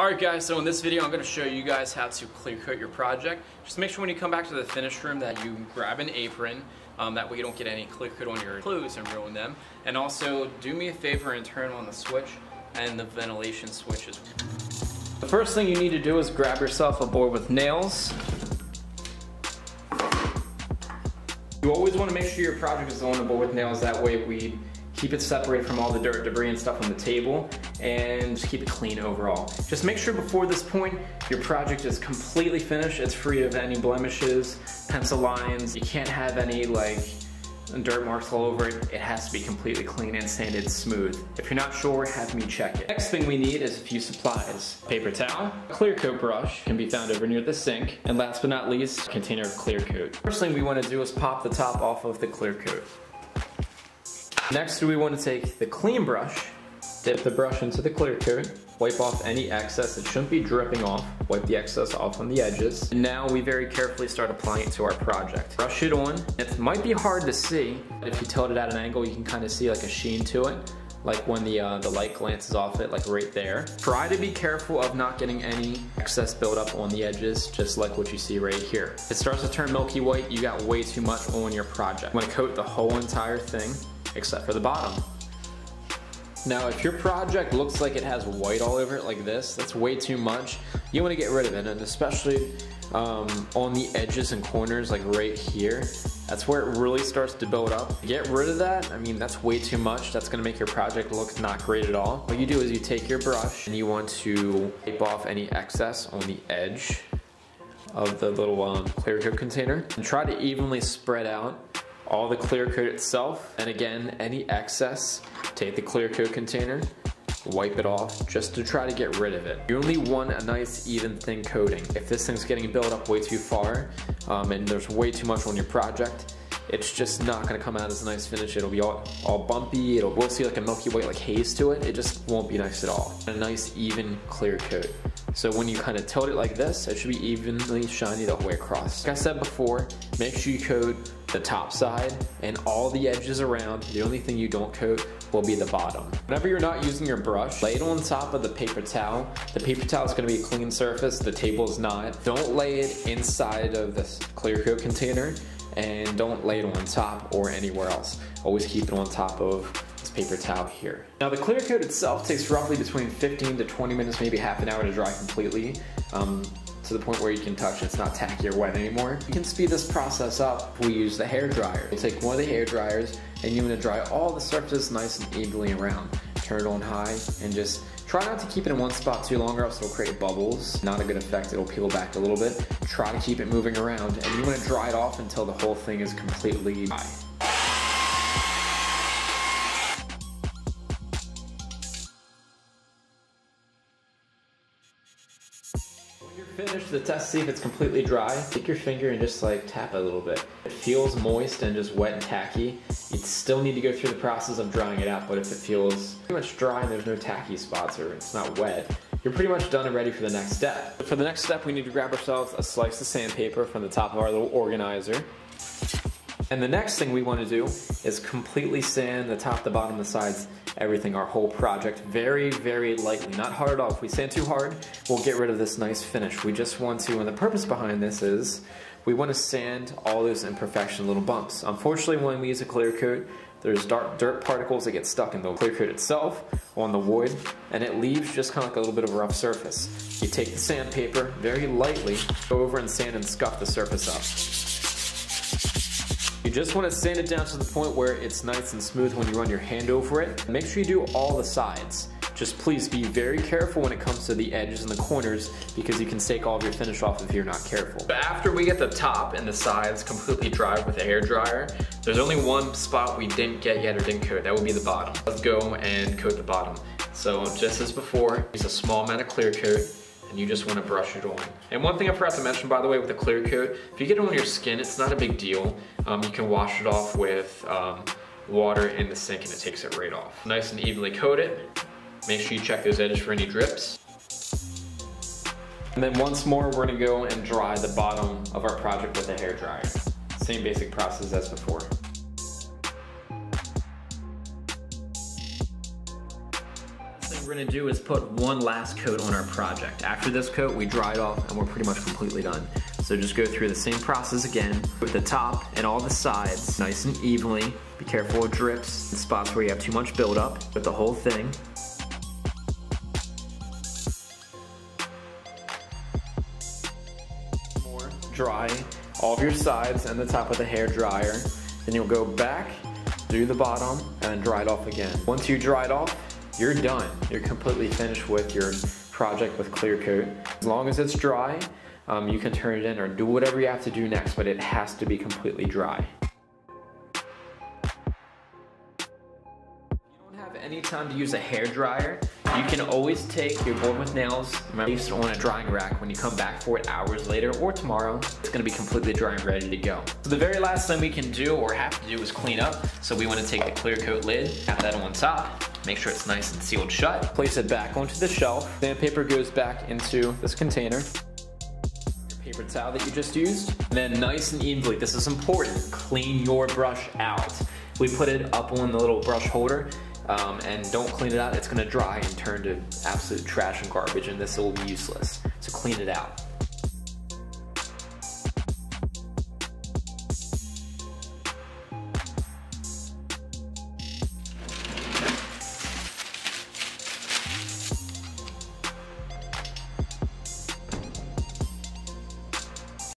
Alright guys, so in this video I'm going to show you guys how to clear coat your project. Just make sure when you come back to the finish room that you grab an apron, that way you don't get any clear coat on your clothes and ruin them. And also do me a favor and turn on the switch and the ventilation switches. The first thing you need to do is grab yourself a board with nails. You always want to make sure your project is on a board with nails, that way we keep it separated from all the dirt, debris, and stuff on the table, and just keep it clean overall. Just make sure before this point, your project is completely finished. It's free of any blemishes, pencil lines. You can't have any dirt marks all over it. It has to be completely clean and sanded smooth. If you're not sure, have me check it. Next thing we need is a few supplies. Paper towel, a clear coat brush, can be found over near the sink, and last but not least, a container of clear coat. First thing we want to do is pop the top off of the clear coat. Next, we want to take the clean brush, dip the brush into the clear coat, wipe off any excess. It shouldn't be dripping off. Wipe the excess off on the edges. And now we very carefully start applying it to our project. Brush it on. It might be hard to see, but if you tilt it at an angle, you can kind of see like a sheen to it, like when the light glances off it, like right there. Try to be careful of not getting any excess buildup on the edges, just like what you see right here. If it starts to turn milky white, you got way too much on your project. I'm gonna coat the whole entire thing, except for the bottom. Now if your project looks like it has white all over it like this, that's way too much. You want to get rid of it, and especially on the edges and corners, like right here, that's where it really starts to build up. Get rid of that. I mean, that's way too much. That's going to make your project look not great at all. What you do is you take your brush and you want to wipe off any excess on the edge of the little clear coat container, and try to evenly spread out all the clear coat itself. And again, any excess, take the clear coat container, wipe it off, just to try to get rid of it. You only want a nice even thin coating. If this thing's getting built up way too far, and there's way too much on your project, it's just not gonna come out as a nice finish. It'll be all bumpy, we'll see like a milky white like haze to it. It just won't be nice at all. A nice even clear coat. So when you kind of tilt it like this, it should be evenly shiny the whole way across. Like I said before, make sure you coat the top side and all the edges around. The only thing you don't coat will be the bottom. Whenever you're not using your brush, lay it on top of the paper towel. The paper towel is going to be a clean surface, the table is not. Don't lay it inside of this clear coat container, and don't lay it on top or anywhere else. Always keep it on top of this paper towel here. Now the clear coat itself takes roughly between 15 to 20 minutes, maybe half an hour to dry completely. To the point where you can touch it, it's not tacky or wet anymore. You can speed this process up if we use the hair dryer. You'll take one of the hair dryers and you want to dry all the surfaces nice and evenly around. Turn it on high and just try not to keep it in one spot too long, or else it'll create bubbles. Not a good effect, it'll peel back a little bit. Try to keep it moving around, and you want to dry it off until the whole thing is completely dry. Finish the test, see if it's completely dry. Take your finger and just tap it a little bit. If it feels moist and just wet and tacky, you still need to go through the process of drying it out, but if it feels pretty much dry and there's no tacky spots or it's not wet, you're pretty much done and ready for the next step. For the next step, we need to grab ourselves a slice of sandpaper from the top of our little organizer. And the next thing we want to do is completely sand the top, the bottom, the sides, everything, our whole project, very, very lightly, not hard at all. If we sand too hard, we'll get rid of this nice finish. We just want to, and the purpose behind this is, we want to sand all those imperfection little bumps. Unfortunately, when we use a clear coat, there's dirt particles that get stuck in the clear coat itself, on the wood, and it leaves just kind of like a little bit of a rough surface. You take the sandpaper, very lightly, go over and sand and scuff the surface up. You just want to sand it down to the point where it's nice and smooth when you run your hand over it. Make sure you do all the sides. Just please be very careful when it comes to the edges and the corners, because you can stake all of your finish off if you're not careful. But after we get the top and the sides completely dry with the hair dryer, there's only one spot we didn't get yet or didn't coat. That would be the bottom. Let's go and coat the bottom. So just as before, use a small amount of clear coat, and you just want to brush it on. And one thing I forgot to mention, by the way, with the clear coat, if you get it on your skin, it's not a big deal. You can wash it off with water in the sink and it takes it right off. Nice and evenly coat it. Make sure you check those edges for any drips. And then once more, we're gonna go and dry the bottom of our project with a hair dryer. Same basic process as before. What we're gonna do is put one last coat on our project. After this coat, we dry it off and we're pretty much completely done. So just go through the same process again with the top and all the sides nice and evenly. Be careful of drips and spots where you have too much buildup with the whole thing. More dry all of your sides and the top with the hair dryer. Then you'll go back, do the bottom, and then dry it off again. Once you dry it off, you're done. You're completely finished with your project with clear coat. As long as it's dry, you can turn it in or do whatever you have to do next, but it has to be completely dry. If you don't have any time to use a hair dryer, you can always take your board with nails, place it on a drying rack. When you come back for it hours later or tomorrow, it's gonna be completely dry and ready to go. So the very last thing we can do or have to do is clean up. So we wanna take the clear coat lid, tap that on top, make sure it's nice and sealed shut. Place it back onto the shelf. Sandpaper goes back into this container. Your paper towel that you just used. And then nice and evenly, this is important, clean your brush out. We put it up on the little brush holder. And don't clean it out, it's gonna dry and turn to absolute trash and garbage, and this will be useless. So clean it out.